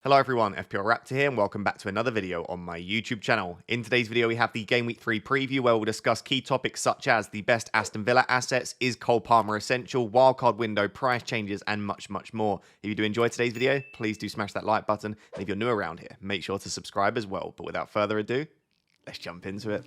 Hello everyone, FPL Raptor here and welcome back to another video on my YouTube channel. In today's video we have the Game Week 3 preview where we'll discuss key topics such as the best Aston Villa assets, is Cole Palmer essential, wildcard window, price changes and much more. If you do enjoy today's video, please do smash that like button, and if you're new around here, make sure to subscribe as well. But without further ado, let's jump into it.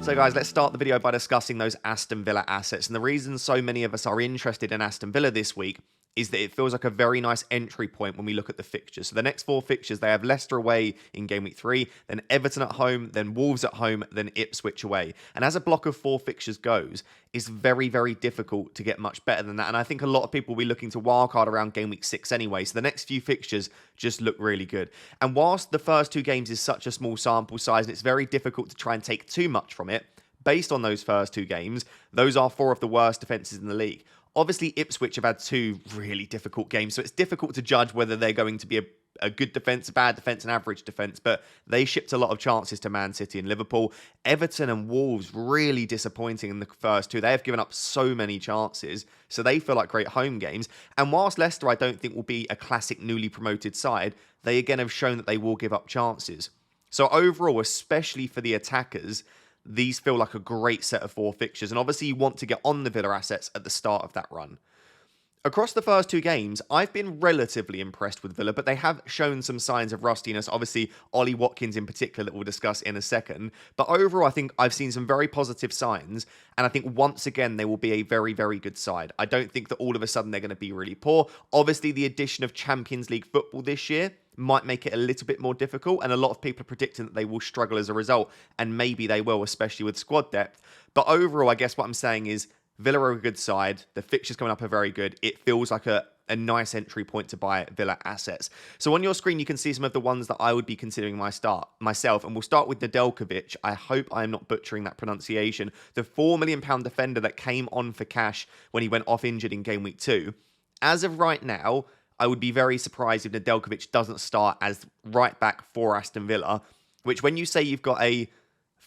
So guys, let's start the video by discussing those Aston Villa assets. And the reason so many of us are interested in Aston Villa this week is that it feels like a very nice entry point when we look at the fixtures. So the next four fixtures, they have Leicester away in Game Week 3, then Everton at home, then Wolves at home, then Ipswich away. And as a block of four fixtures goes, it's very difficult to get much better than that. And I think a lot of people will be looking to wildcard around Game Week 6 anyway. So the next few fixtures just look really good. And whilst the first two games is such a small sample size and it's very difficult to try and take too much from it, based on those first two games, those are four of the worst defences in the league. Obviously, Ipswich have had two really difficult games, so it's difficult to judge whether they're going to be a good defence, a bad defence, an average defence, but they shipped a lot of chances to Man City and Liverpool. Everton and Wolves really disappointing in the first two. They have given up so many chances, so they feel like great home games. And whilst Leicester I don't think will be a classic newly promoted side, they again have shown that they will give up chances. So overall, especially for the attackers, these feel like a great set of four fixtures, and obviously you want to get on the Villa assets at the start of that run. Across the first two games, I've been relatively impressed with Villa, but they have shown some signs of rustiness. Obviously, Ollie Watkins in particular that we'll discuss in a second. But overall, I think I've seen some very positive signs, and I think once again, they will be a very good side. I don't think that all of a sudden they're going to be really poor. Obviously, the addition of Champions League football this year might make it a little bit more difficult, and a lot of people are predicting that they will struggle as a result, and maybe they will, especially with squad depth. But overall, I guess what I'm saying is Villa are a good side. The fixtures coming up are very good. It feels like a nice entry point to buy Villa assets. So on your screen, you can see some of the ones that I would be considering myself, and we'll start with Nedeljkovic. I hope I am not butchering that pronunciation. The £4 million defender that came on for cash when he went off injured in Game Week 2. As of right now, I would be very surprised if Nedeljkovic doesn't start as right back for Aston Villa, which when you say you've got a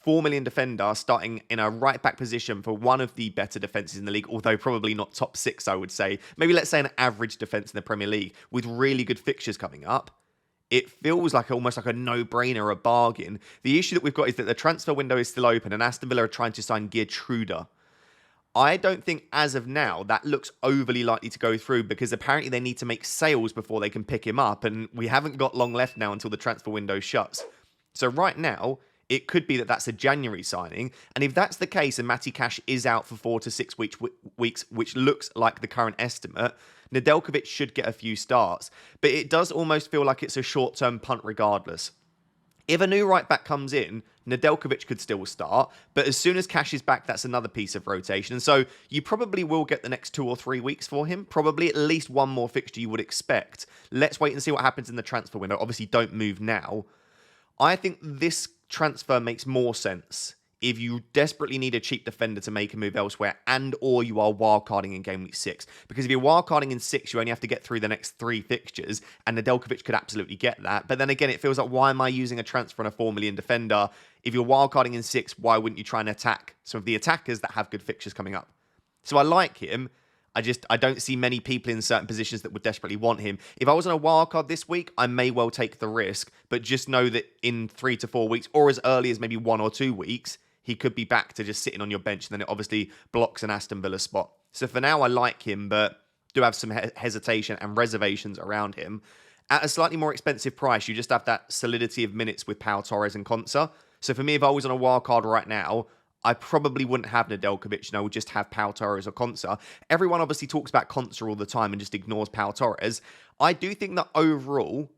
£4 million defender starting in a right back position for one of the better defences in the league, although probably not top six, I would say. Maybe let's say an average defence in the Premier League with really good fixtures coming up. It feels like almost like a no-brainer, a bargain. The issue that we've got is that the transfer window is still open and Aston Villa are trying to sign Geertruida. I don't think as of now that looks overly likely to go through because apparently they need to make sales before they can pick him up, and we haven't got long left now until the transfer window shuts. So right now, it could be that that's a January signing, and if that's the case and Matty Cash is out for 4 to 6 weeks, which looks like the current estimate, Nedeljkovic should get a few starts, but it does almost feel like it's a short-term punt regardless. If a new right back comes in, Nedeljkovic could still start, but as soon as Cash is back, that's another piece of rotation. And so you probably will get the next 2 or 3 weeks for him. Probably at least one more fixture you would expect. Let's wait and see what happens in the transfer window. Obviously, don't move now. I think this transfer makes more sense if you desperately need a cheap defender to make a move elsewhere and or you are wildcarding in Game Week 6. Because if you're wildcarding in 6, you only have to get through the next 3 fixtures, and Nedeljkovic could absolutely get that. But then again, it feels like, why am I using a transfer on a £4 million defender? If you're wildcarding in 6, why wouldn't you try and attack some of the attackers that have good fixtures coming up? So I like him. I don't see many people in certain positions that would desperately want him. If I was on a wildcard this week, I may well take the risk, but just know that in 3 to 4 weeks, or as early as maybe 1 or 2 weeks, he could be back to just sitting on your bench, and then it obviously blocks an Aston Villa spot. So for now, I like him, but do have some hesitation and reservations around him. At a slightly more expensive price, you just have that solidity of minutes with Pau Torres and Konsa. So for me, if I was on a wildcard right now, I probably wouldn't have Nedeljkovic, and I would just have Pau Torres or Konsa. Everyone obviously talks about Konsa all the time and just ignores Pau Torres. I do think that overall,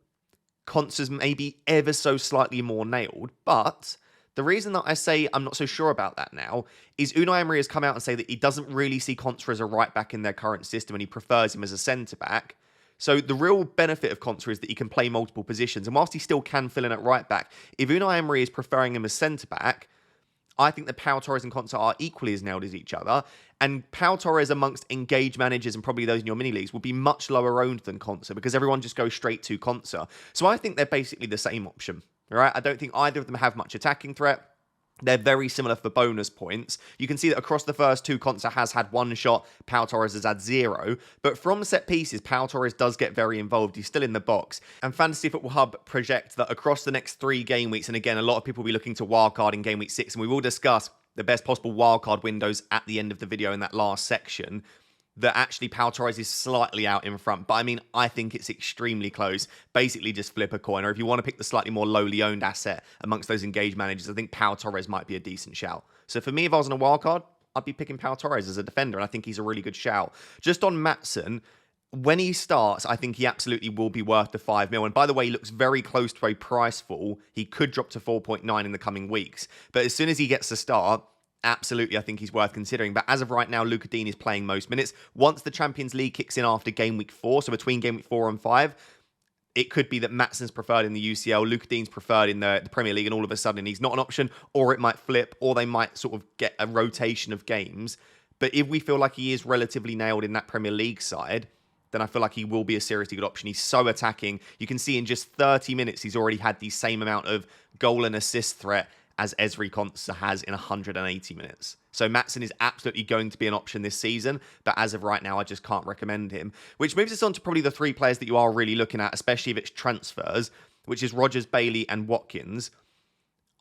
Konsa's maybe ever so slightly more nailed, but the reason that I say I'm not so sure about that now is Unai Emery has come out and say that he doesn't really see Konsa as a right back in their current system and he prefers him as a centre back. So the real benefit of Konsa is that he can play multiple positions, and whilst he still can fill in at right back, if Unai Emery is preferring him as centre back, I think that Pau Torres and Konsa are equally as nailed as each other. And Pau Torres amongst engaged managers and probably those in your mini leagues will be much lower owned than Konsa because everyone just goes straight to Konsa. So I think they're basically the same option. Right? I don't think either of them have much attacking threat. They're very similar for bonus points. You can see that across the first two, Konsa has had 1 shot, Pau Torres has had 0. But from set pieces, Pau Torres does get very involved. He's still in the box. And Fantasy Football Hub project that across the next 3 game weeks, and again, a lot of people will be looking to wildcard in game week 6, and we will discuss the best possible wildcard windows at the end of the video in that last section, that actually Pau Torres is slightly out in front. But I mean, I think it's extremely close. Basically, just flip a coin. Or if you want to pick the slightly more lowly owned asset amongst those engaged managers, I think Pau Torres might be a decent shout. So for me, if I was on a wildcard, I'd be picking Pau Torres as a defender, and I think he's a really good shout. Just on Maatsen, when he starts, I think he absolutely will be worth the 5 mil. And by the way, he looks very close to a price fall. He could drop to 4.9 in the coming weeks. But as soon as he gets to start, absolutely, I think he's worth considering. But as of right now, Luca Dean is playing most minutes. Once the Champions League kicks in after game week 4, so between game week 4 and 5, it could be that Maatsen's preferred in the UCL, Luca Dean's preferred in the Premier League, and all of a sudden he's not an option, or it might flip, or they might sort of get a rotation of games. But if we feel like he is relatively nailed in that Premier League side, then I feel like he will be a seriously good option. He's so attacking. You can see in just 30 minutes, he's already had the same amount of goal and assist threat as Ezri Konsa has in 180 minutes. So Maatsen is absolutely going to be an option this season, but as of right now, I just can't recommend him. Which moves us on to probably the 3 players that you are really looking at, especially if it's transfers, which is Rodgers, Bailey, and Watkins.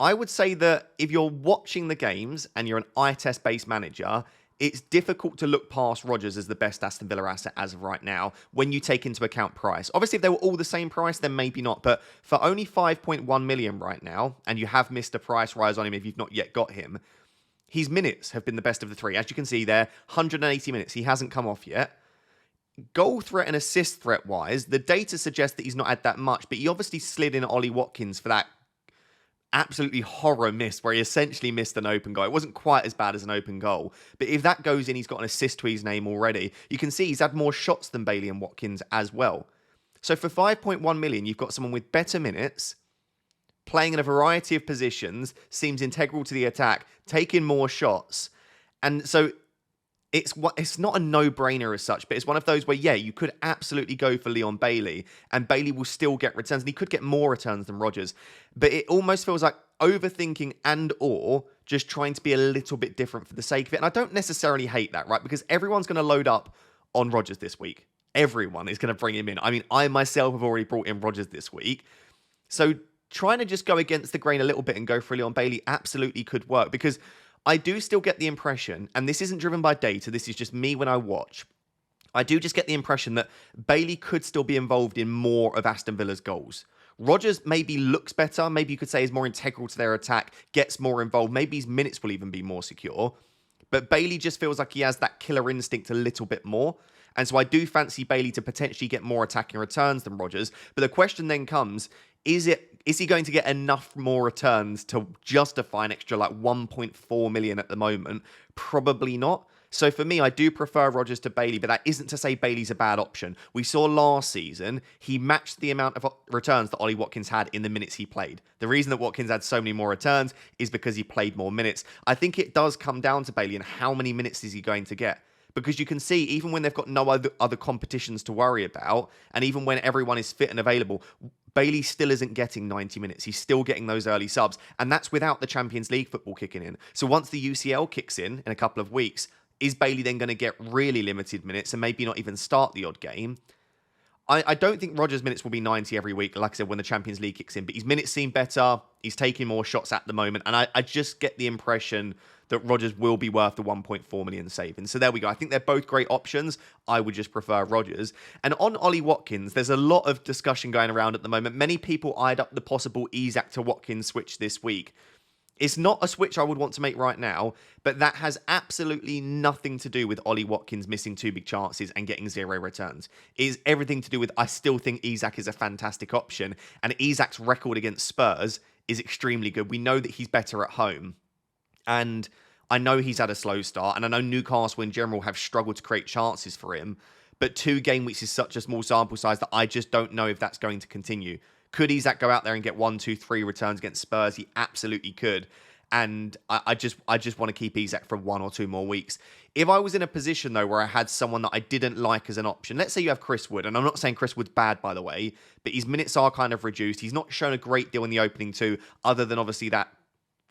I would say that if you're watching the games and you're an eye test-based manager, it's difficult to look past Rodgers as the best Aston Villa asset as of right now when you take into account price. Obviously, if they were all the same price, then maybe not. But for only 5.1 million right now, and you have missed a price rise on him if you've not yet got him, his minutes have been the best of the 3. As you can see there, 180 minutes. He hasn't come off yet. Goal threat and assist threat-wise, the data suggests that he's not had that much, but he obviously slid in Ollie Watkins for that absolutely horror miss where he essentially missed an open goal. It wasn't quite as bad as an open goal, but if that goes in, he's got an assist to his name already. You can see he's had more shots than Bailey and Watkins as well. So for 5.1 million, you've got someone with better minutes, playing in a variety of positions, seems integral to the attack, taking more shots. And so it's not a no-brainer as such, but it's one of those where, yeah, you could absolutely go for Leon Bailey, and Bailey will still get returns, and he could get more returns than Rodgers. But it almost feels like overthinking and or just trying to be a little bit different for the sake of it. And I don't necessarily hate that, right? Because everyone's going to load up on Rodgers this week. Everyone is going to bring him in. I mean, I myself have already brought in Rodgers this week. So trying to just go against the grain a little bit and go for Leon Bailey absolutely could work, because I do still get the impression, and this isn't driven by data, this is just me when I watch, I do just get the impression that Bailey could still be involved in more of Aston Villa's goals. Rodgers maybe looks better, maybe you could say is more integral to their attack, gets more involved, maybe his minutes will even be more secure, but Bailey just feels like he has that killer instinct a little bit more. And so I do fancy Bailey to potentially get more attacking returns than Rodgers. But the question then comes, is he going to get enough more returns to justify an extra like 1.4 million at the moment? Probably not. So for me, I do prefer Rodgers to Bailey, but that isn't to say Bailey's a bad option. We saw last season, he matched the amount of returns that Ollie Watkins had in the minutes he played. The reason that Watkins had so many more returns is because he played more minutes. I think it does come down to Bailey and how many minutes is he going to get. Because you can see, even when they've got no other competitions to worry about, and even when everyone is fit and available, Bailey still isn't getting 90 minutes. He's still getting those early subs, and that's without the Champions League football kicking in. So once the UCL kicks in a couple of weeks, is Bailey then going to get really limited minutes and maybe not even start the odd game? I don't think Rodgers' minutes will be 90 every week, like I said, when the Champions League kicks in, but his minutes seem better. He's taking more shots at the moment, and I just get the impression that Rodgers will be worth the 1.4 million savings. So there we go. I think they're both great options. I would just prefer Rodgers. And on Ollie Watkins, there's a lot of discussion going around at the moment. Many people eyed up the possible Isak to Watkins switch this week. It's not a switch I would want to make right now, but that has absolutely nothing to do with Ollie Watkins missing 2 big chances and getting 0 returns. It is everything to do with, I still think Isak is a fantastic option, and Isak's record against Spurs is extremely good. We know that he's better at home, and I know he's had a slow start, and I know Newcastle in general have struggled to create chances for him, but 2 game weeks is such a small sample size that I just don't know if that's going to continue. Could Isak go out there and get 1, 2, 3 returns against Spurs? He absolutely could. And I just want to keep Isak for 1 or 2 more weeks. If I was in a position, though, where I had someone that I didn't like as an option, let's say you have Chris Wood, and I'm not saying Chris Wood's bad, by the way, but his minutes are kind of reduced. He's not shown a great deal in the opening 2, other than obviously that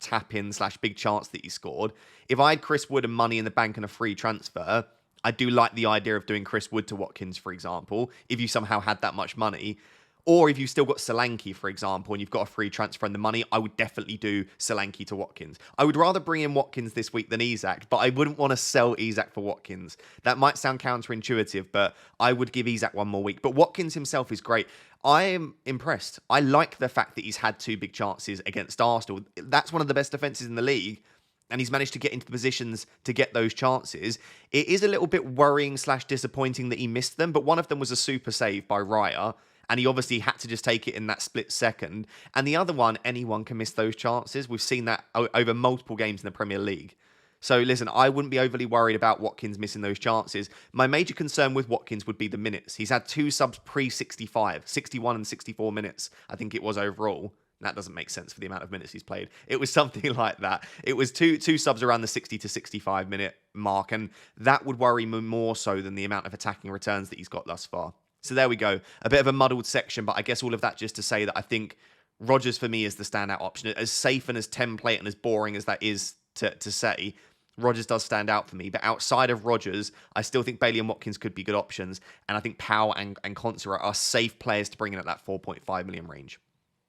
tap-in / big chance that he scored. If I had Chris Wood and money in the bank and a free transfer, I do like the idea of doing Chris Wood to Watkins, for example, if you somehow had that much money. Or if you've still got Solanke, for example, and you've got a free transfer and the money, I would definitely do Solanke to Watkins. I would rather bring in Watkins this week than Isak, but I wouldn't want to sell Isak for Watkins. That might sound counterintuitive, but I would give Isak one more week. But Watkins himself is great. I am impressed. I like the fact that he's had 2 big chances against Arsenal. That's one of the best defences in the league. And he's managed to get into the positions to get those chances. It is a little bit worrying / disappointing that he missed them, but one of them was a super save by Raya. And he obviously had to just take it in that split second. And the other one, anyone can miss those chances. We've seen that over multiple games in the Premier League. So listen, I wouldn't be overly worried about Watkins missing those chances. My major concern with Watkins would be the minutes. He's had 2 subs pre-65, 61 and 64 minutes, I think it was overall. That doesn't make sense for the amount of minutes he's played. It was something like that. It was two subs around the 60 to 65 minute mark. And that would worry me more so than the amount of attacking returns that he's got thus far. So there we go. A bit of a muddled section, but I guess all of that just to say that I think Rodgers for me is the standout option. As safe and as template and as boring as that is to say, Rodgers does stand out for me. But outside of Rodgers, I still think Bailey and Watkins could be good options. And I think Powell and Konsa are safe players to bring in at that 4.5 million range.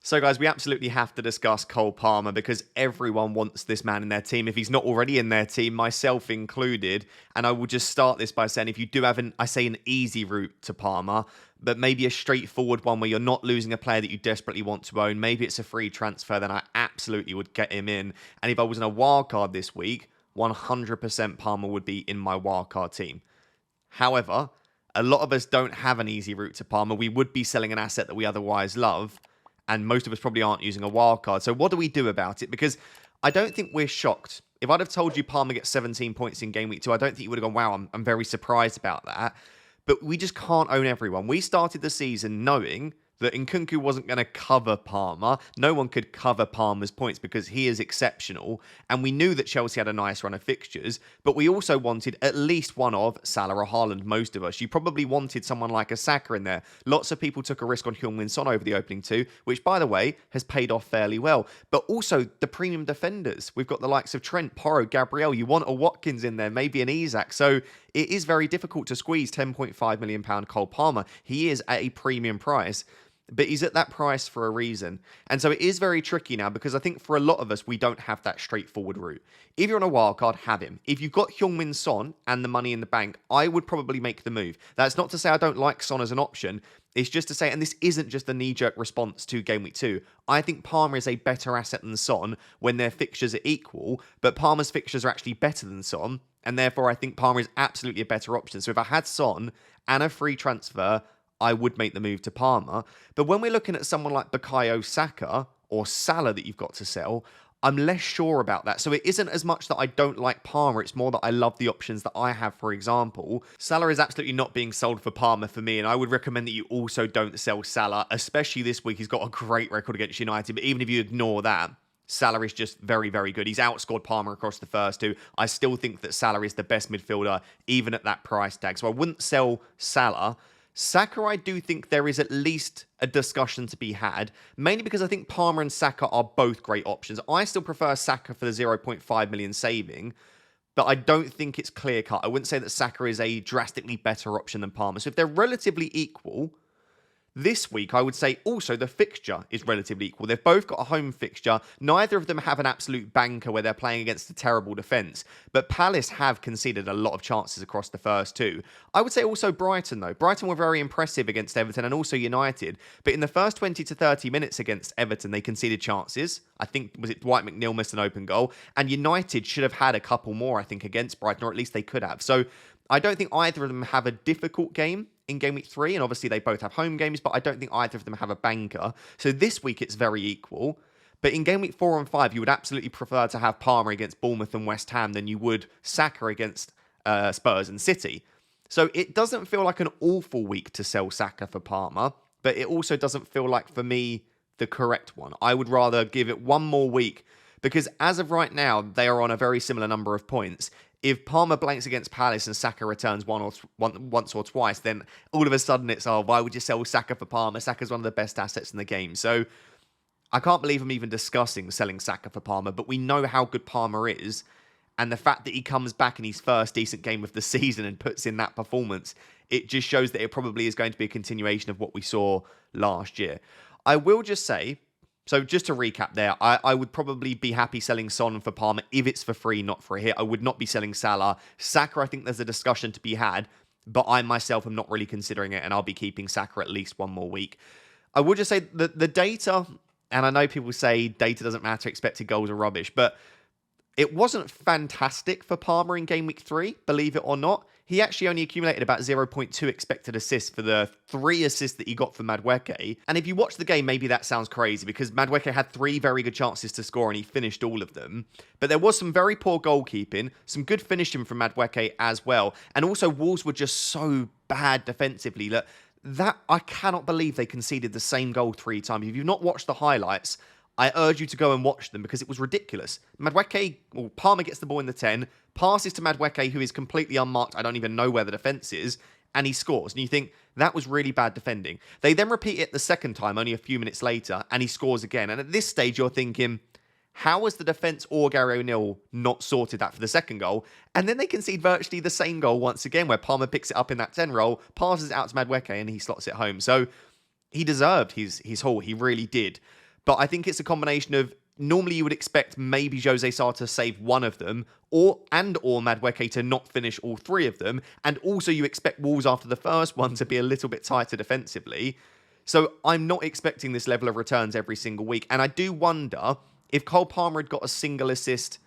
So guys, we absolutely have to discuss Cole Palmer because everyone wants this man in their team. If he's not already in their team, myself included. And I will just start this by saying if you do have an easy route to Palmer, but maybe a straightforward one where you're not losing a player that you desperately want to own, maybe it's a free transfer, then I absolutely would get him in. And if I was in a wildcard this week, 100% Palmer would be in my wildcard team. However, a lot of us don't have an easy route to Palmer. We would be selling an asset that we otherwise love. And most of us probably aren't using a wildcard. So what do we do about it? Because I don't think we're shocked. If I'd have told you Palmer gets 17 points in game week 2, I don't think you would have gone, wow, I'm very surprised about that. But we just can't own everyone. We started the season knowing that Nkunku wasn't going to cover Palmer. No one could cover Palmer's points because he is exceptional. And we knew that Chelsea had a nice run of fixtures, but we also wanted at least one of Salah or Haaland, most of us. You probably wanted someone like a Saka in there. Lots of people took a risk on Heung-min Son over the opening 2, which, by the way, has paid off fairly well. But also the premium defenders. We've got the likes of Trent, Porro, Gabriel. You want a Watkins in there, maybe an Isak. So it is very difficult to squeeze £10.5 million Cole Palmer. He is at a premium price. But he's at that price for a reason. And so it is very tricky now because I think for a lot of us, we don't have that straightforward route. If you're on a wildcard, have him. If you've got Heung-min Son and the money in the bank, I would probably make the move. That's not to say I don't like Son as an option. It's just to say, and this isn't just a knee-jerk response to Game Week 2, I think Palmer is a better asset than Son when their fixtures are equal, but Palmer's fixtures are actually better than Son, and therefore I think Palmer is absolutely a better option. So if I had Son and a free transfer, I would make the move to Palmer. But when we're looking at someone like Bukayo Saka or Salah that you've got to sell, I'm less sure about that. So it isn't as much that I don't like Palmer. It's more that I love the options that I have, for example. Salah is absolutely not being sold for Palmer for me. And I would recommend that you also don't sell Salah, especially this week. He's got a great record against United. But even if you ignore that, Salah is just very, very good. He's outscored Palmer across the first 2. I still think that Salah is the best midfielder, even at that price tag. So I wouldn't sell Salah. Saka, I do think there is at least a discussion to be had, mainly because I think Palmer and Saka are both great options. I still prefer Saka for the 0.5 million saving, but I don't think it's clear-cut. I wouldn't say that Saka is a drastically better option than Palmer. So if they're relatively equal, this week, I would say also the fixture is relatively equal. They've both got a home fixture. Neither of them have an absolute banker where they're playing against a terrible defence. But Palace have conceded a lot of chances across the first 2. I would say also Brighton, though. Brighton were very impressive against Everton and also United. But in the first 20 to 30 minutes against Everton, they conceded chances. I think, was it Dwight McNeil missed an open goal? And United should have had a couple more, I think, against Brighton, or at least they could have. So I don't think either of them have a difficult game in Game Week 3, and obviously they both have home games, but I don't think either of them have a banker. So this week it's very equal. But in Game Week 4 and 5, you would absolutely prefer to have Palmer against Bournemouth and West Ham than you would Saka against Spurs and City. So it doesn't feel like an awful week to sell Saka for Palmer, but it also doesn't feel like, for me, the correct one. I would rather give it one more week, because as of right now, they are on a very similar number of points. If Palmer blanks against Palace and Saka returns once or twice, then all of a sudden it's, oh, why would you sell Saka for Palmer? Saka's one of the best assets in the game. So I can't believe I'm even discussing selling Saka for Palmer, but we know how good Palmer is. And the fact that he comes back in his first decent game of the season and puts in that performance, it just shows that it probably is going to be a continuation of what we saw last year. I will just say, so just to recap there, I would probably be happy selling Son for Palmer if it's for free, not for a hit. I would not be selling Salah. Saka, I think there's a discussion to be had, but I myself am not really considering it, and I'll be keeping Saka at least one more week. I would just say that the data, and I know people say data doesn't matter, expected goals are rubbish, but it wasn't fantastic for Palmer in game week 3, believe it or not. He actually only accumulated about 0.2 expected assists for the 3 assists that he got for Madueke. And if you watch the game, maybe that sounds crazy because Madueke had 3 very good chances to score and he finished all of them. But there was some very poor goalkeeping, some good finishing from Madueke as well. And also Wolves were just so bad defensively that I cannot believe they conceded the same goal 3 times. If you've not watched the highlights, I urge you to go and watch them because it was ridiculous. Palmer gets the ball in the 10, passes to Madueke, who is completely unmarked. I don't even know where the defense is, and he scores. And you think, that was really bad defending. They then repeat it the second time, only a few minutes later, and he scores again. And at this stage, you're thinking, how has the defense or Gary O'Neill not sorted that for the second goal? And then they concede virtually the same goal once again, where Palmer picks it up in that 10 roll, passes it out to Madueke, and he slots it home. So he deserved his haul. He really did. But I think it's a combination of, normally you would expect maybe Jose Sarr to save one of them, or Madueke to not finish all 3 of them. And also you expect Wolves after the first one to be a little bit tighter defensively. So I'm not expecting this level of returns every single week. And I do wonder, if Cole Palmer had got a single assist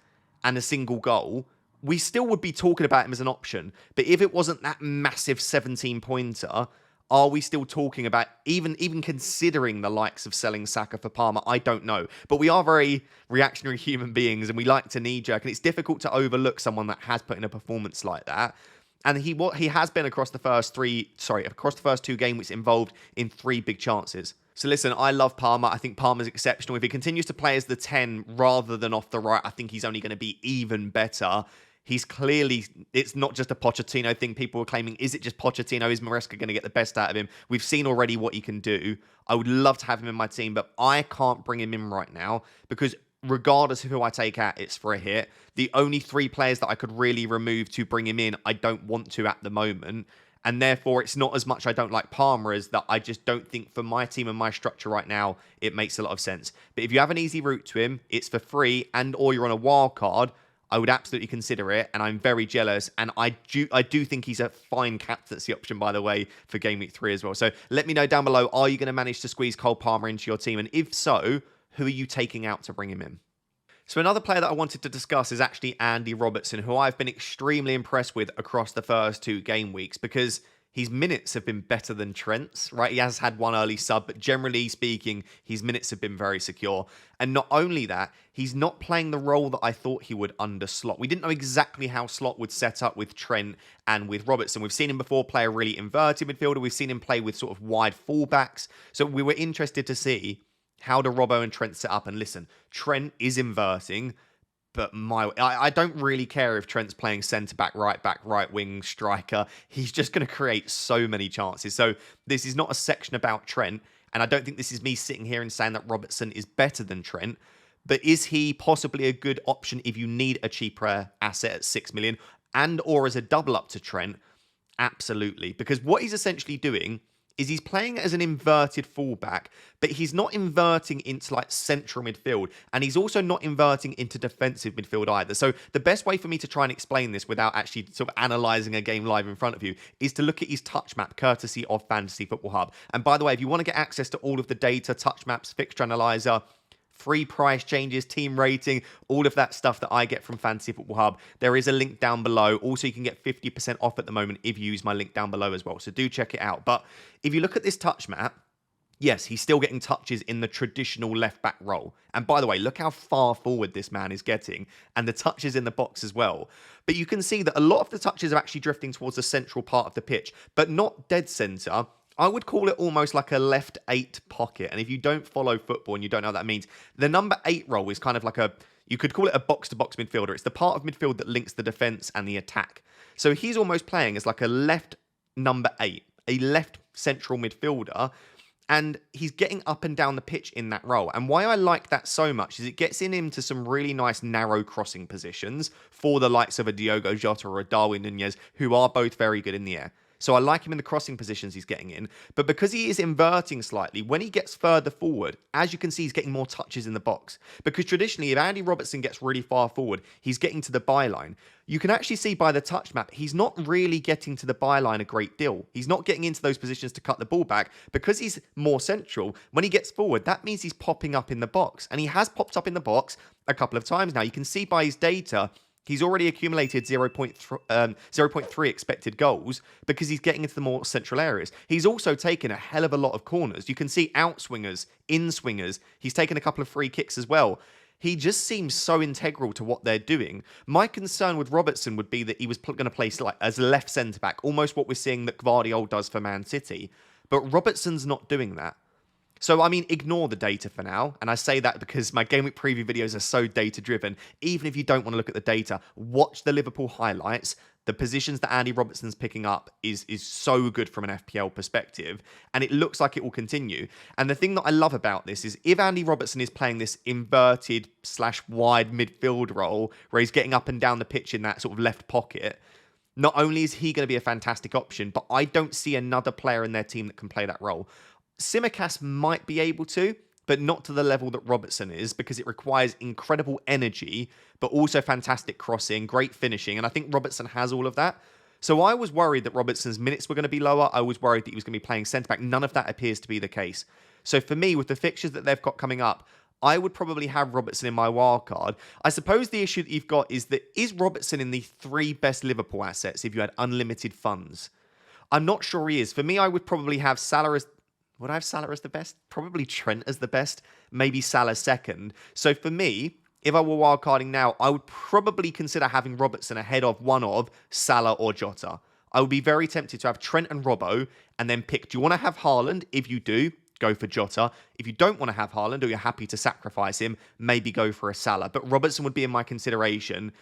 and a single goal, we still would be talking about him as an option. But if it wasn't that massive 17-pointer, are we still talking about even considering the likes of selling Saka for Palmer? I don't know. But we are very reactionary human beings and we like to knee-jerk. And it's difficult to overlook someone that has put in a performance like that. And he has been across the first 2 game weeks involved in 3 big chances. So listen, I love Palmer. I think Palmer's exceptional. If he continues to play as the 10 rather than off the right, I think he's only going to be even better. He's clearly, it's not just a Pochettino thing. People were claiming, is it just Pochettino? Is Maresca going to get the best out of him? We've seen already what he can do. I would love to have him in my team, but I can't bring him in right now because regardless of who I take out, it's for a hit. The only 3 players that I could really remove to bring him in, I don't want to at the moment. And therefore, it's not as much I don't like Palmer as that I just don't think for my team and my structure right now, it makes a lot of sense. But if you have an easy route to him, it's for free or you're on a wild card, I would absolutely consider it, and I'm very jealous. And I do think he's a fine captaincy option, by the way, for Game Week 3 as well. So let me know down below, are you going to manage to squeeze Cole Palmer into your team? And if so, who are you taking out to bring him in? So another player that I wanted to discuss is actually Andy Robertson, who I've been extremely impressed with across the first 2 game weeks because his minutes have been better than Trent's, right? He has had one early sub, but generally speaking, his minutes have been very secure. And not only that, he's not playing the role that I thought he would under Slot. We didn't know exactly how Slot would set up with Trent and with Robertson. We've seen him before play a really inverted midfielder. We've seen him play with sort of wide fullbacks. So we were interested to see how do Robbo and Trent set up. And listen, Trent is inverting, but I don't really care if Trent's playing centre-back, right wing, striker. He's just going to create so many chances. So this is not a section about Trent, and I don't think this is me sitting here and saying that Robertson is better than Trent, but is he possibly a good option if you need a cheaper asset at 6 million and or as a double up to Trent? Absolutely, because what he's essentially doing is he's playing as an inverted fullback, but he's not inverting into like central midfield, and he's also not inverting into defensive midfield either. So the best way for me to try and explain this without actually sort of analysing a game live in front of you is to look at his touch map, courtesy of Fantasy Football Hub. And by the way, if you want to get access to all of the data, touch maps, fixture analyzer, free price changes, team rating, all of that stuff that I get from Fantasy Football Hub, there is a link down below. Also, you can get 50% off at the moment if you use my link down below as well. So do check it out. But if you look at this touch map, yes, he's still getting touches in the traditional left-back role. And by the way, look how far forward this man is getting, and the touches in the box as well. But you can see that a lot of the touches are actually drifting towards the central part of the pitch, but not dead centre. I would call it almost like a left 8 pocket. And if you don't follow football and you don't know what that means, the number 8 role is kind of like you could call it a box-to-box midfielder. It's the part of midfield that links the defence and the attack. So he's almost playing as like a left number 8, a left central midfielder. And he's getting up and down the pitch in that role. And why I like that so much is it gets in him to some really nice narrow crossing positions for the likes of a Diogo Jota or a Darwin Nunez, who are both very good in the air. So I like him in the crossing positions he's getting in. But because he is inverting slightly, when he gets further forward, as you can see, he's getting more touches in the box. Because traditionally, if Andy Robertson gets really far forward, he's getting to the byline. You can actually see by the touch map, he's not really getting to the byline a great deal. He's not getting into those positions to cut the ball back. Because he's more central, when he gets forward, that means he's popping up in the box. And he has popped up in the box a couple of times now. You can see by his data, he's already accumulated 0.3 expected goals because he's getting into the more central areas. He's also taken a hell of a lot of corners. You can see outswingers, in-swingers. He's taken a couple of free kicks as well. He just seems so integral to what they're doing. My concern with Robertson would be that he was going to play as left centre-back, almost what we're seeing that Gvardiol does for Man City. But Robertson's not doing that. So, I mean, ignore the data for now. And I say that because my Game Week preview videos are so data-driven. Even if you don't want to look at the data, watch the Liverpool highlights. The positions that Andy Robertson's picking up is so good from an FPL perspective. And it looks like it will continue. And the thing that I love about this is if Andy Robertson is playing this inverted/wide midfield role, where he's getting up and down the pitch in that sort of left pocket, not only is he going to be a fantastic option, but I don't see another player in their team that can play that role. Tsimikas might be able to, but not to the level that Robertson is, because it requires incredible energy, but also fantastic crossing, great finishing, and I think Robertson has all of that. So I was worried that Robertson's minutes were going to be lower. I was worried that he was going to be playing centre-back. None of that appears to be the case. So for me, with the fixtures that they've got coming up, I would probably have Robertson in my wildcard. I suppose the issue that you've got is Robertson in the 3 best Liverpool assets if you had unlimited funds? I'm not sure he is. For me, I would probably have Salah as... Would I have Salah as the best? Probably Trent as the best. Maybe Salah second. So for me, if I were wildcarding now, I would probably consider having Robertson ahead of one of Salah or Jota. I would be very tempted to have Trent and Robbo and then pick, do you want to have Haaland? If you do, go for Jota. If you don't want to have Haaland or you're happy to sacrifice him, maybe go for a Salah. But Robertson would be in my consideration.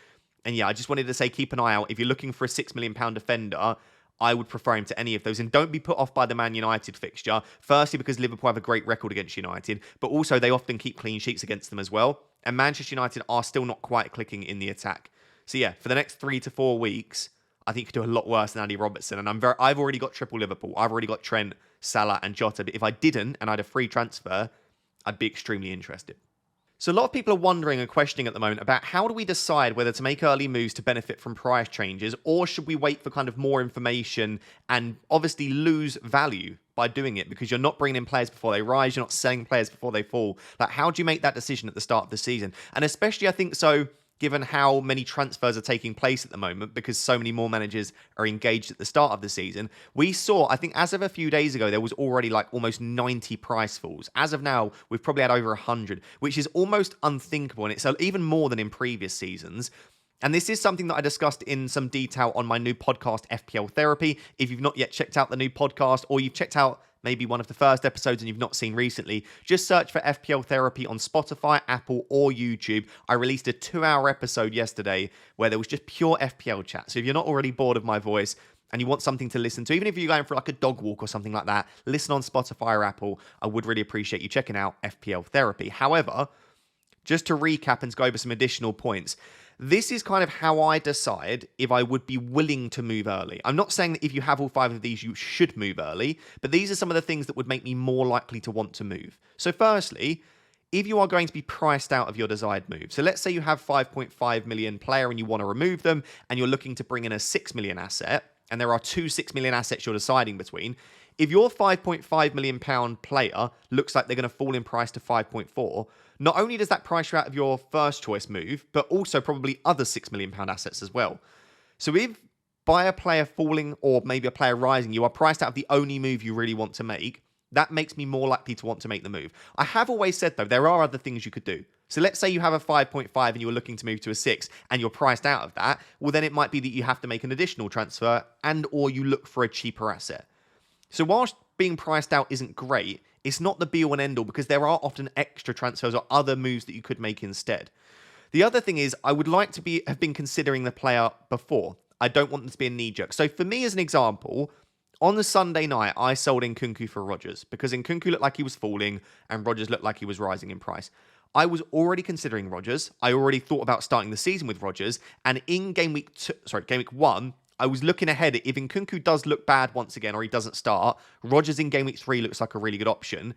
And yeah, I just wanted to say, keep an eye out. If you're looking for a £6 million defender, I would prefer him to any of those. And don't be put off by the Man United fixture. Firstly, because Liverpool have a great record against United, but also they often keep clean sheets against them as well. And Manchester United are still not quite clicking in the attack. So yeah, for the next 3 to 4 weeks, I think you could do a lot worse than Andy Robertson. And I've already got triple Liverpool. I've already got Trent, Salah and Jota. But if I didn't and I had a free transfer, I'd be extremely interested. So a lot of people are wondering and questioning at the moment about how do we decide whether to make early moves to benefit from price changes, or should we wait for kind of more information and obviously lose value by doing it because you're not bringing in players before they rise, you're not selling players before they fall. Like, how do you make that decision at the start of the season? And especially, I think so, given how many transfers are taking place at the moment, because so many more managers are engaged at the start of the season. We saw, I think as of a few days ago, there was already like almost 90 price falls. As of now, we've probably had over 100, which is almost unthinkable. And it's even more than in previous seasons. And this is something that I discussed in some detail on my new podcast, FPL Therapy. If you've not yet checked out the new podcast, or you've checked out maybe one of the first episodes and you've not seen recently, just search for FPL Therapy on Spotify, Apple, or YouTube. I released a 2-hour episode yesterday where there was just pure FPL chat. So if you're not already bored of my voice and you want something to listen to, even if you're going for like a dog walk or something like that, listen on Spotify or Apple. I would really appreciate you checking out FPL Therapy. However, just to recap and to go over some additional points, this is kind of how I decide if I would be willing to move early. I'm not saying that if you have all 5 of these, you should move early, but these are some of the things that would make me more likely to want to move. So firstly, if you are going to be priced out of your desired move, so let's say you have 5.5 million player and you want to remove them and you're looking to bring in a 6 million asset, and there are 2 6 million assets you're deciding between. If your 5.5 million pound player looks like they're going to fall in price to 5.4, not only does that price you out of your first choice move, but also probably other 6 million pound assets as well. So if by a player falling or maybe a player rising, you are priced out of the only move you really want to make, that makes me more likely to want to make the move. I have always said, though, there are other things you could do. So let's say you have a 5.5 and you were looking to move to a 6 and you're priced out of that. Well, then it might be that you have to make an additional transfer and or you look for a cheaper asset. So whilst being priced out isn't great, it's not the be-all and end-all because there are often extra transfers or other moves that you could make instead. The other thing is I would like to have been considering the player before. I don't want them to be a knee-jerk. So for me, as an example, On the Sunday night, I sold Nkunku for Rodgers because Nkunku looked like he was falling and Rodgers looked like he was rising in price. I was already considering Rodgers. I already thought about starting the season with Rodgers. And in game week 1, I was looking ahead. If Nkunku does look bad once again or he doesn't start, Rodgers in game week 3 looks like a really good option.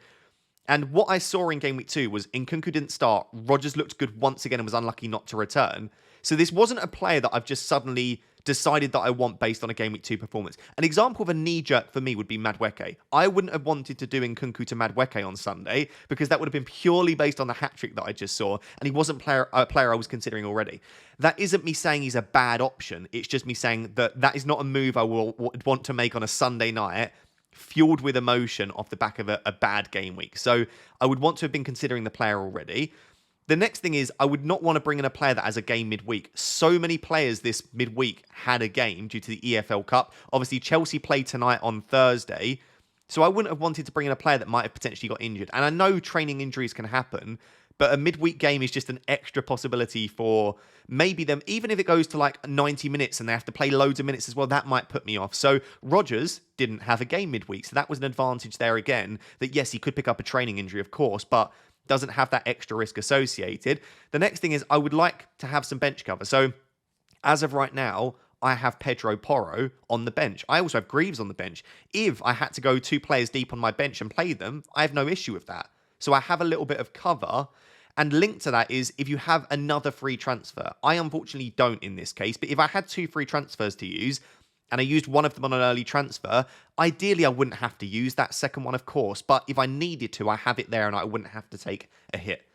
And what I saw in game week 2 was Nkunku didn't start. Rodgers looked good once again and was unlucky not to return. So this wasn't a player that I've just suddenly decided that I want based on a game week 2 performance. An example of a knee jerk for me would be Madueke. I wouldn't have wanted to do Nkunku to Madueke on Sunday because that would have been purely based on the hat trick that I just saw, and he wasn't a player I was considering already. That isn't me saying he's a bad option. It's just me saying that that is not a move I would want to make on a Sunday night, fueled with emotion off the back of a bad game week. So I would want to have been considering the player already. The next thing is I would not want to bring in a player that has a game midweek. So many players this midweek had a game due to the EFL Cup. Obviously, Chelsea played tonight on Thursday. So I wouldn't have wanted to bring in a player that might have potentially got injured. And I know training injuries can happen, but a midweek game is just an extra possibility for maybe them, even if it goes to like 90 minutes and they have to play loads of minutes as well, that might put me off. So Rodgers didn't have a game midweek. So that was an advantage there again, that yes, he could pick up a training injury, of course, but doesn't have that extra risk associated. The next thing is I would like to have some bench cover. So as of right now, I have Pedro Porro on the bench. I also have Greaves on the bench. If I had to go 2 players deep on my bench and play them, I have no issue with that. So I have a little bit of cover. And linked to that is if you have another free transfer. I unfortunately don't in this case, but if I had 2 free transfers to use, and I used one of them on an early transfer, ideally I wouldn't have to use that second one, of course, but if I needed to, I have it there and I wouldn't have to take a hit.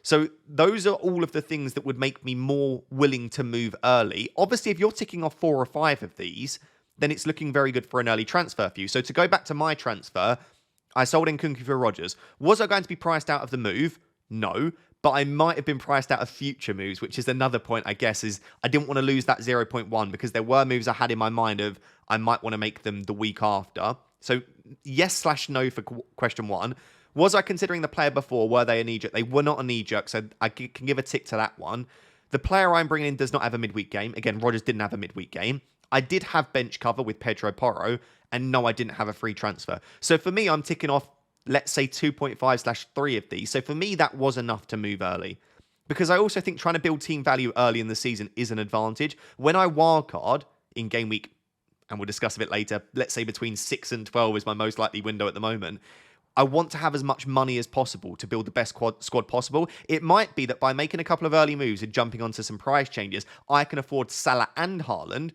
So those are all of the things that would make me more willing to move early. Obviously, if you're ticking off 4 or 5 of these, then it's looking very good for an early transfer for you. So to go back to my transfer, I sold Nkunku for Rodgers. Was I going to be priced out of the move? No. But I might have been priced out of future moves, which is another point, I guess, is I didn't want to lose that 0.1 because there were moves I had in my mind of I might want to make them the week after. So yes/no for question 1. Was I considering the player before? Were they a knee jerk? They were not a knee jerk, so I can give a tick to that one. The player I'm bringing in does not have a midweek game. Again, Rodgers didn't have a midweek game. I did have bench cover with Pedro Porro, and no, I didn't have a free transfer. So for me, I'm ticking off, let's say 2.5/3 of these. So for me, that was enough to move early. Because I also think trying to build team value early in the season is an advantage. When I wildcard in game week, and we'll discuss a bit later, let's say between 6 and 12 is my most likely window at the moment, I want to have as much money as possible to build the best squad possible. It might be that by making a couple of early moves and jumping onto some price changes, I can afford Salah and Haaland.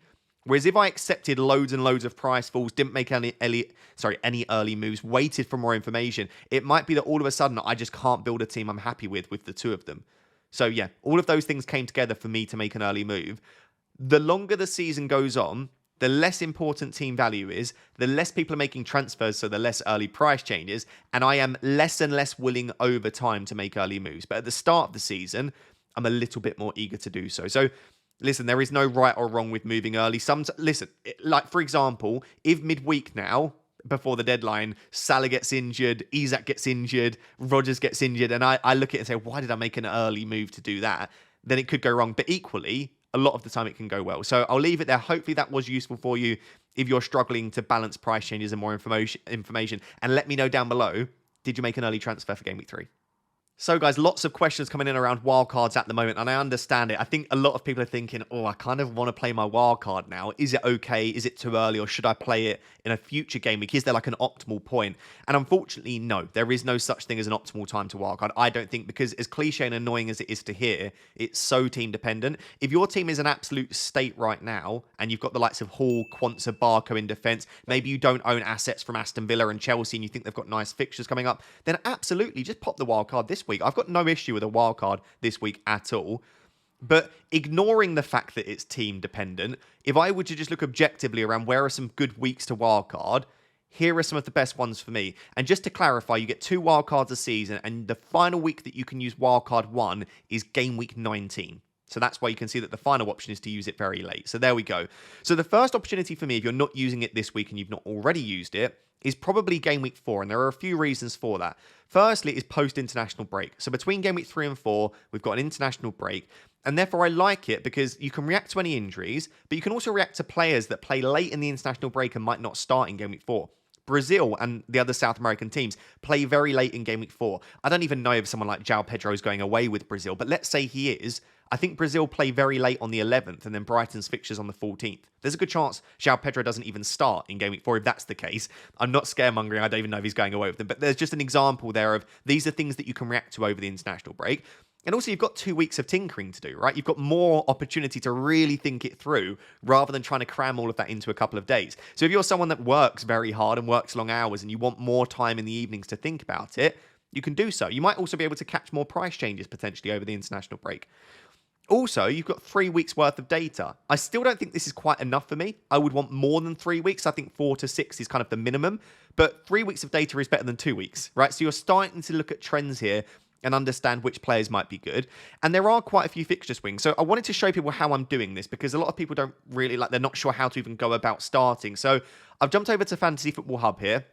Whereas if I accepted loads and loads of price falls, didn't make any early moves, waited for more information, it might be that all of a sudden I just can't build a team I'm happy with the 2 of them. So yeah, all of those things came together for me to make an early move. The longer the season goes on, the less important team value is, the less people are making transfers, so the less early price changes, and I am less and less willing over time to make early moves. But at the start of the season, I'm a little bit more eager to do so. So listen, there is no right or wrong with moving early. Listen, like for example, if midweek now, before the deadline, Salah gets injured, Isak gets injured, Rodgers gets injured, and I look at it and say, why did I make an early move to do that? Then it could go wrong. But equally, a lot of the time it can go well. So I'll leave it there. Hopefully that was useful for you if you're struggling to balance price changes and more information. And let me know down below, did you make an early transfer for Game Week 3? So guys, lots of questions coming in around wildcards at the moment, and I understand it. I think a lot of people are thinking, oh, I kind of want to play my wildcard now. Is it okay? Is it too early? Or should I play it in a future game week? Is there like an optimal point? And unfortunately, no. There is no such thing as an optimal time to wildcard. I don't think, because as cliche and annoying as it is to hear, it's so team dependent. If your team is an absolute state right now, and you've got the likes of Hall, Konsa, Barco in defence, maybe you don't own assets from Aston Villa and Chelsea, and you think they've got nice fixtures coming up, then absolutely, just pop the wildcard this week. I've got no issue with a wildcard this week at all. But ignoring the fact that it's team dependent, if I were to just look objectively around where are some good weeks to wildcard, here are some of the best ones for me. And just to clarify, you get 2 wildcards a season, and the final week that you can use wildcard 1 is game week 19. So that's why you can see that the final option is to use it very late. So there we go. So the first opportunity for me, if you're not using it this week and you've not already used it, is probably Game Week 4, and there are a few reasons for that. Firstly, is post-international break. So between Game Week 3 and 4, we've got an international break, and therefore I like it because you can react to any injuries, but you can also react to players that play late in the international break and might not start in Game Week 4. Brazil and the other South American teams play very late in Game Week 4. I don't even know if someone like João Pedro is going away with Brazil, but let's say he is. I think Brazil play very late on the 11th, and then Brighton's fixtures on the 14th. There's a good chance João Pedro doesn't even start in Game Week 4 if that's the case. I'm not scaremongering. I don't even know if he's going away with them, but there's just an example there of these are things that you can react to over the international break. And also, you've got 2 weeks of tinkering to do, right? You've got more opportunity to really think it through rather than trying to cram all of that into a couple of days. So if you're someone that works very hard and works long hours and you want more time in the evenings to think about it, you can do so. You might also be able to catch more price changes potentially over the international break. Also, you've got 3 weeks worth of data. I still don't think this is quite enough for me. I would want more than 3 weeks. I think 4 to 6 is kind of the minimum. But 3 weeks of data is better than 2 weeks, right? So you're starting to look at trends here and understand which players might be good. And there are quite a few fixture swings. So I wanted to show people how I'm doing this because a lot of people don't really, they're not sure how to even go about starting. So I've jumped over to Fantasy Football Hub here.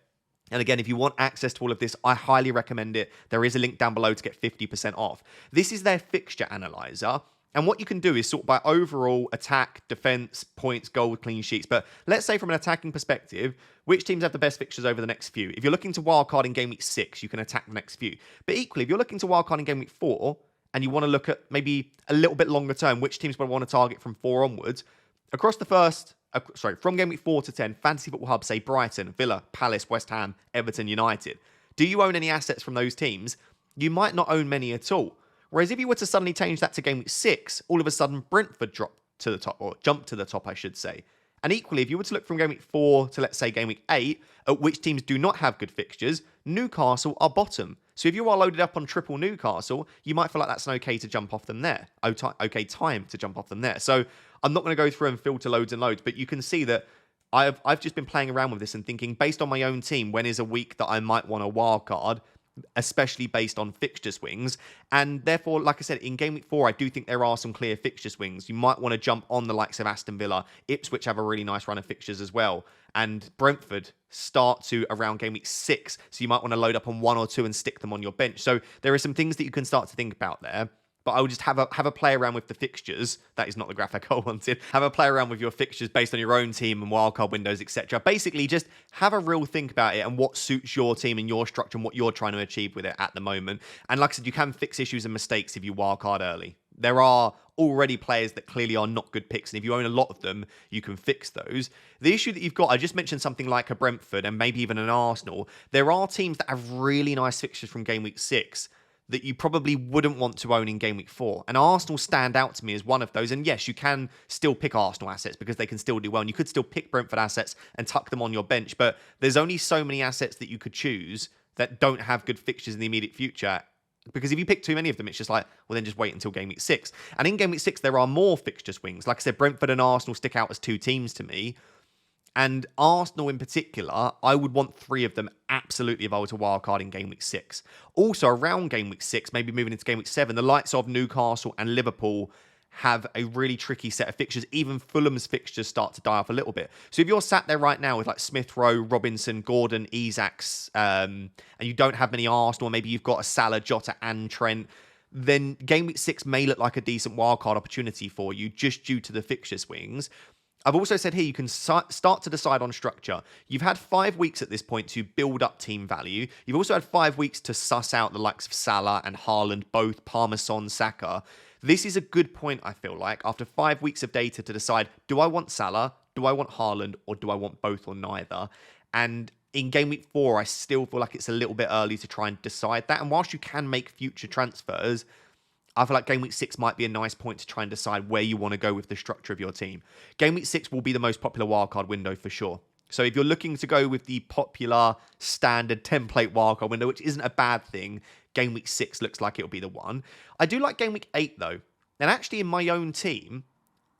And again, if you want access to all of this, I highly recommend it. There is a link down below to get 50% off. This is their fixture analyzer. And what you can do is sort by overall attack, defense, points, goal, clean sheets. But let's say from an attacking perspective, which teams have the best fixtures over the next few? If you're looking to wildcard in Game Week 6, you can attack the next few. But equally, if you're looking to wildcard in Game Week 4, and you want to look at maybe a little bit longer term, which teams will want to target from 4 onwards, across the from Game Week 4 to 10, Fantasy Football Hub say Brighton, Villa, Palace, West Ham, Everton, United. Do you own any assets from those teams? You might not own many at all. Whereas if you were to suddenly change that to Game Week 6, all of a sudden Brentford dropped to the top, or jumped to the top, I should say. And equally, if you were to look from Game Week 4 to, let's say, Game Week 8, at which teams do not have good fixtures, Newcastle are bottom. So if you are loaded up on triple Newcastle, you might feel like that's an okay to jump off them there. Okay time to jump off them there. So I'm not going to go through and filter loads and loads, but you can see that I've just been playing around with this and thinking, based on my own team, when is a week that I might want a wild card, especially based on fixture swings. And therefore, like I said, in Game Week 4, I do think there are some clear fixture swings. You might want to jump on the likes of Aston Villa. Ipswich have a really nice run of fixtures as well. And Brentford start to around Game Week 6. So you might want to load up on 1 or 2 and stick them on your bench. So there are some things that you can start to think about there. But I would just have a play around with the fixtures. That is not the graphic I wanted. Have a play around with your fixtures based on your own team and wildcard windows, etc. Basically, just have a real think about it and what suits your team and your structure and what you're trying to achieve with it at the moment. And like I said, you can fix issues and mistakes if you wildcard early. There are already players that clearly are not good picks, and if you own a lot of them, you can fix those. The issue that you've got, I just mentioned something like a Brentford and maybe even an Arsenal. There are teams that have really nice fixtures from Game Week 6 that you probably wouldn't want to own in Game Week 4. And Arsenal stand out to me as one of those. And yes, you can still pick Arsenal assets because they can still do well. And you could still pick Brentford assets and tuck them on your bench. But there's only so many assets that you could choose that don't have good fixtures in the immediate future. Because if you pick too many of them, it's just like, well, then just wait until Game Week 6. And in Game Week 6, there are more fixture swings. Like I said, Brentford and Arsenal stick out as 2 teams to me. And Arsenal in particular, I would want 3 of them absolutely if I were to wildcard in Game Week 6. Also, around Game Week 6, maybe moving into Game Week 7, the likes of Newcastle and Liverpool have a really tricky set of fixtures. Even Fulham's fixtures start to die off a little bit. So if you're sat there right now with like Smith Rowe, Robinson, Gordon, Isaacs, and you don't have many Arsenal, maybe you've got a Salah, Jota and Trent, then Game Week 6 may look like a decent wildcard opportunity for you just due to the fixture swings. I've also said here you can start to decide on structure. You've had 5 weeks at this point to build up team value. You've also had 5 weeks to suss out the likes of Salah and Haaland, both PALMER, Saka. This is a good point, I feel like, after 5 weeks of data to decide, do I want Salah, do I want Haaland, or do I want both or neither? And in Game Week 4, I still feel like it's a little bit early to try and decide that. And whilst you can make future transfers, I feel like Game Week 6 might be a nice point to try and decide where you want to go with the structure of your team. Game Week 6 will be the most popular wildcard window for sure. So if you're looking to go with the popular standard template wildcard window, which isn't a bad thing, Game Week 6 looks like it'll be the one. I do like Game Week 8 though. And actually in my own team,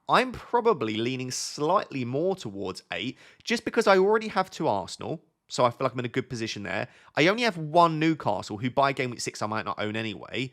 I'm probably leaning slightly more towards 8 just because I already have 2 Arsenal. So I feel like I'm in a good position there. I only have 1 Newcastle who by Game Week 6 I might not own anyway.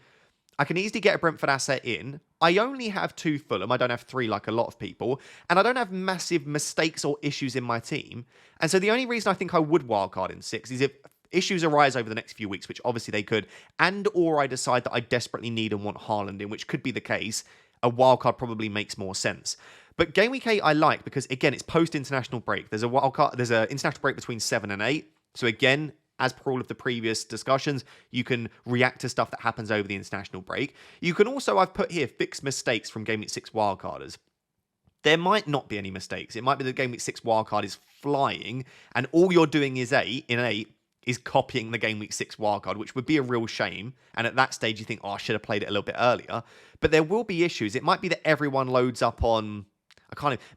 I can easily get a Brentford asset in. I only have 2 Fulham. I don't have 3 like a lot of people. And I don't have massive mistakes or issues in my team. And so the only reason I think I would wildcard in 6 is if issues arise over the next few weeks, which obviously they could, and or I decide that I desperately need and want Haaland in, which could be the case, a wildcard probably makes more sense. But Game Week 8 I like because, again, it's post-international break. There's a wildcard, there's an international break between 7 and 8. So again, as per all of the previous discussions, you can react to stuff that happens over the international break. You can also, I've put here, fix mistakes from Game Week 6 wildcarders. There might not be any mistakes. It might be the Game Week 6 wildcard is flying, and all you're doing is 8 is copying the Game Week 6 wildcard, which would be a real shame. And at that stage, you think, oh, I should have played it a little bit earlier. But there will be issues. It might be that everyone loads up on,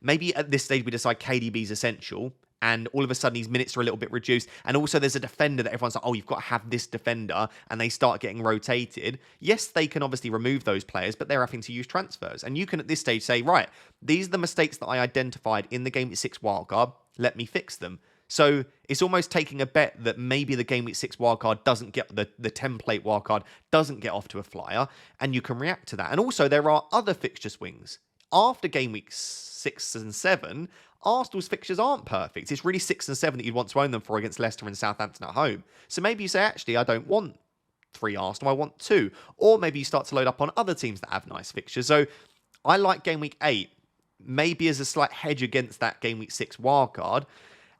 maybe at this stage we decide KDB's essential, and all of a sudden his minutes are a little bit reduced. And also there's a defender that everyone's like, oh, you've got to have this defender, and they start getting rotated. Yes, they can obviously remove those players, but they're having to use transfers. And you can at this stage say, right, these are the mistakes that I identified in the Game Week 6 wildcard. Let me fix them. So it's almost taking a bet that maybe the Game Week 6 wildcard doesn't get, the template wildcard doesn't get off to a flyer, and you can react to that. And also there are other fixture swings. After Game Week 6 and 7, Arsenal's fixtures aren't perfect. It's really 6 and 7 that you'd want to own them for against Leicester and Southampton at home. So maybe you say, actually, I don't want 3 Arsenal, I want 2. Or maybe you start to load up on other teams that have nice fixtures. So I like Game Week 8, maybe as a slight hedge against that Game Week 6 wildcard.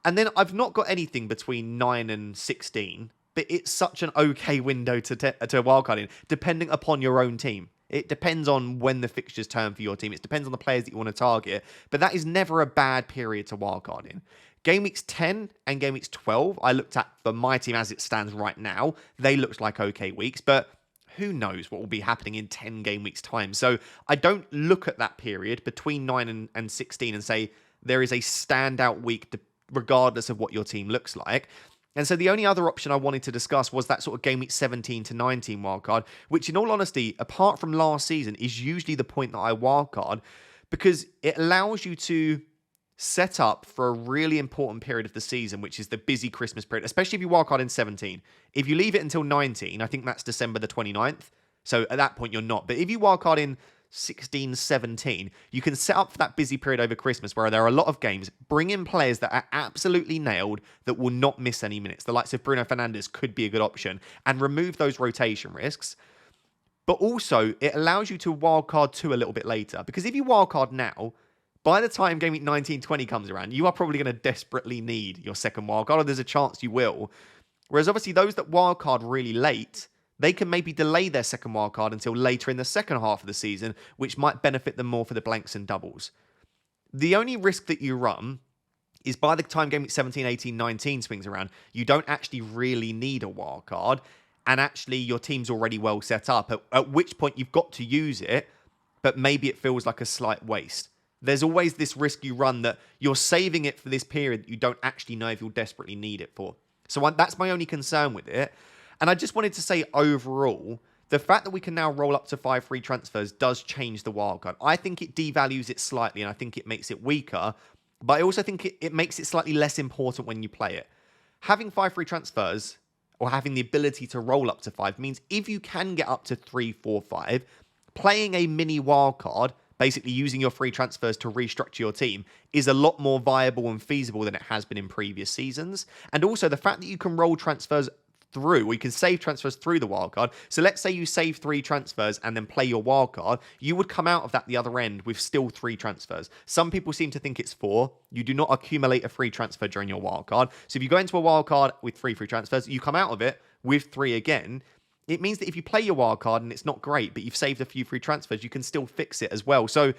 And then I've not got anything between 9 and 16, but it's such an okay window to wildcard in, depending upon your own team. It depends on when the fixtures turn for your team. It depends on the players that you want to target. But that is never a bad period to wildcard in. Game weeks 10 and game weeks 12, I looked at for my team as it stands right now. They looked like okay weeks, but who knows what will be happening in 10 game weeks' time. So I don't look at that period between 9 and 16 and say there is a standout week regardless of what your team looks like. And so the only other option I wanted to discuss was that sort of game week 17 to 19 wildcard, which in all honesty, apart from last season, is usually the point that I wildcard because it allows you to set up for a really important period of the season, which is the busy Christmas period, especially if you wildcard in 17. If you leave it until 19, I think that's December the 29th. So at that point, you're not. But if you wildcard in 16, 17, you can set up for that busy period over Christmas where there are a lot of games, bring in players that are absolutely nailed that will not miss any minutes. The likes of Bruno Fernandes could be a good option and remove those rotation risks. But also, it allows you to wildcard 2 a little bit later because if you wildcard now, by the time game week 19, 20 comes around, you are probably going to desperately need your second wildcard, or there's a chance you will. Whereas obviously those that wildcard really late, they can maybe delay their second wildcard until later in the second half of the season, which might benefit them more for the blanks and doubles. The only risk that you run is by the time game week 17, 18, 19 swings around, you don't actually really need a wildcard, and actually your team's already well set up, at which point you've got to use it, but maybe it feels like a slight waste. There's always this risk you run that you're saving it for this period that you don't actually know if you'll desperately need it for. So that's my only concern with it. And I just wanted to say overall, the fact that we can now roll up to 5 free transfers does change the wildcard. I think it devalues it slightly and I think it makes it weaker, but I also think it makes it slightly less important when you play it. Having 5 free transfers or having the ability to roll up to 5 means if you can get up to 3, 4, 5, playing a mini wildcard, basically using your free transfers to restructure your team, is a lot more viable and feasible than it has been in previous seasons. And also the fact that you can roll transfers through, or you can save transfers through the wildcard. So let's say you save 3 transfers and then play your wildcard, you would come out of that the other end with still 3 transfers. Some people seem to think it's 4. You do not accumulate a free transfer during your wildcard. So if you go into a wildcard with 3 free transfers, you come out of it with 3 again. It means that if you play your wildcard and it's not great, but you've saved a few free transfers, you can still fix it as well. So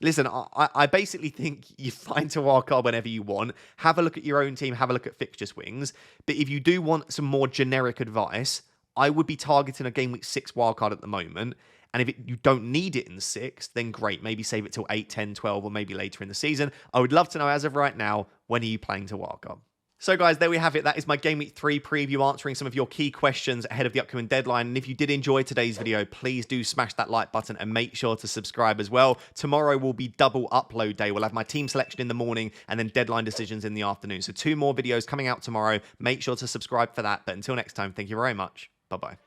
listen, I basically think you find a wildcard whenever you want. Have a look at your own team. Have a look at fixture swings. But if you do want some more generic advice, I would be targeting a game week 6 wildcard at the moment. And if you don't need it in 6, then great. Maybe save it till 8, 10, 12, or maybe later in the season. I would love to know, as of right now, when are you playing to wildcard? So guys, there we have it. That is my Game Week 3 preview, answering some of your key questions ahead of the upcoming deadline. And if you did enjoy today's video, please do smash that like button and make sure to subscribe as well. Tomorrow will be double upload day. We'll have my team selection in the morning and then deadline decisions in the afternoon. So 2 more videos coming out tomorrow. Make sure to subscribe for that. But until next time, thank you very much. Bye-bye.